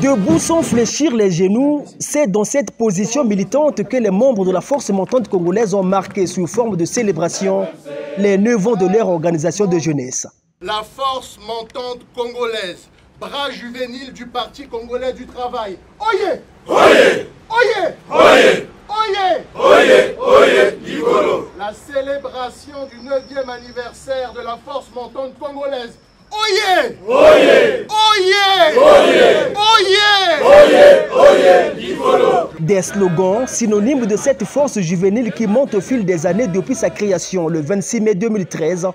Debout sans fléchir les genoux, c'est dans cette position militante que les membres de la force montante congolaise ont marqué sous forme de célébration les 9 ans de leur organisation de jeunesse. La force montante congolaise, bras juvénile du Parti congolais du travail. Oyez! Oyez! Oyez! Oyez! Oyez! Oyez! Oyez! Ligolo! La célébration du 9e anniversaire de la force montante congolaise. Oyez! Oyez! Oyez! Oyez! Oyez! Oyez! Oyez! Ligolo! Des slogans synonymes de cette force juvénile qui monte au fil des années depuis sa création le 26 mai 2013.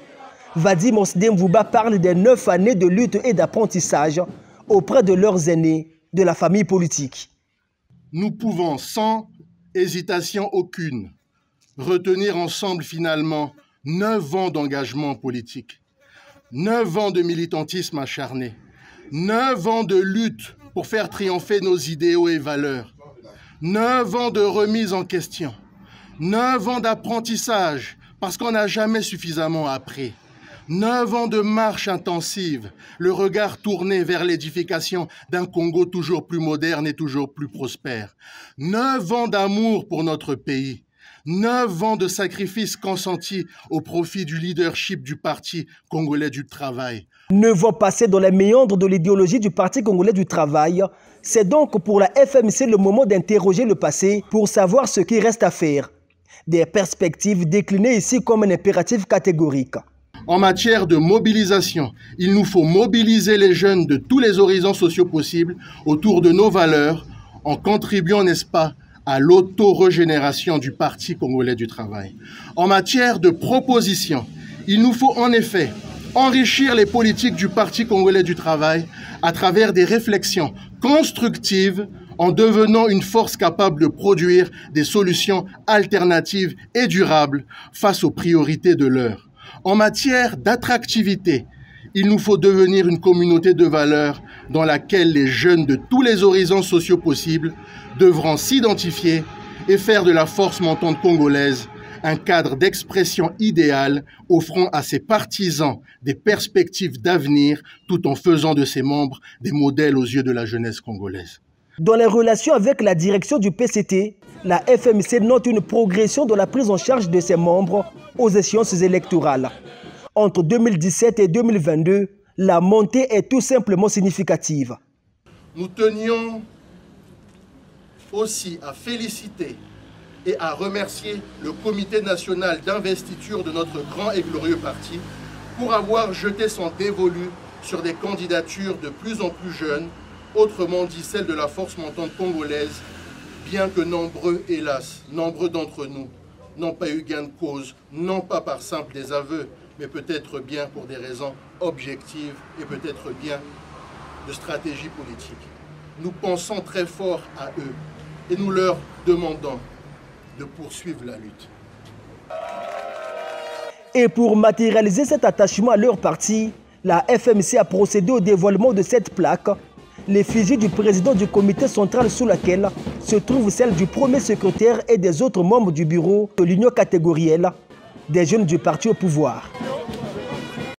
Vadim Osdemvouba parle des 9 années de lutte et d'apprentissage auprès de leurs aînés de la famille politique. Nous pouvons, sans hésitation aucune, retenir ensemble finalement 9 ans d'engagement politique, 9 ans de militantisme acharné, 9 ans de lutte pour faire triompher nos idéaux et valeurs, 9 ans de remise en question, 9 ans d'apprentissage parce qu'on n'a jamais suffisamment appris. 9 ans de marche intensive, le regard tourné vers l'édification d'un Congo toujours plus moderne et toujours plus prospère. 9 ans d'amour pour notre pays. 9 ans de sacrifices consentis au profit du leadership du Parti congolais du travail. 9 ans passés dans les méandres de l'idéologie du Parti congolais du travail. C'est donc pour la FMC le moment d'interroger le passé pour savoir ce qui reste à faire. Des perspectives déclinées ici comme un impératif catégorique. En matière de mobilisation, il nous faut mobiliser les jeunes de tous les horizons sociaux possibles autour de nos valeurs en contribuant, n'est-ce pas, à l'auto-régénération du Parti congolais du travail. En matière de proposition, il nous faut en effet enrichir les politiques du Parti congolais du travail à travers des réflexions constructives en devenant une force capable de produire des solutions alternatives et durables face aux priorités de l'heure. En matière d'attractivité, il nous faut devenir une communauté de valeurs dans laquelle les jeunes de tous les horizons sociaux possibles devront s'identifier et faire de la force montante congolaise un cadre d'expression idéal offrant à ses partisans des perspectives d'avenir tout en faisant de ses membres des modèles aux yeux de la jeunesse congolaise. Dans les relations avec la direction du PCT, la FMC note une progression dans la prise en charge de ses membres aux échéances électorales. Entre 2017 et 2022, la montée est tout simplement significative. Nous tenions aussi à féliciter et à remercier le Comité national d'investiture de notre grand et glorieux parti pour avoir jeté son dévolu sur des candidatures de plus en plus jeunes, autrement dit celles de la force montante congolaise, bien que nombreux, hélas, nombreux d'entre nous n'ont pas eu gain de cause, non pas par simple désaveu, mais peut-être bien pour des raisons objectives et peut-être bien de stratégie politique. Nous pensons très fort à eux et nous leur demandons de poursuivre la lutte. Et pour matérialiser cet attachement à leur parti, la FMC a procédé au dévoilement de cette plaque, l'effigie du président du comité central sous laquelle se trouve celle du premier secrétaire et des autres membres du bureau de l'union catégorielle des jeunes du parti au pouvoir.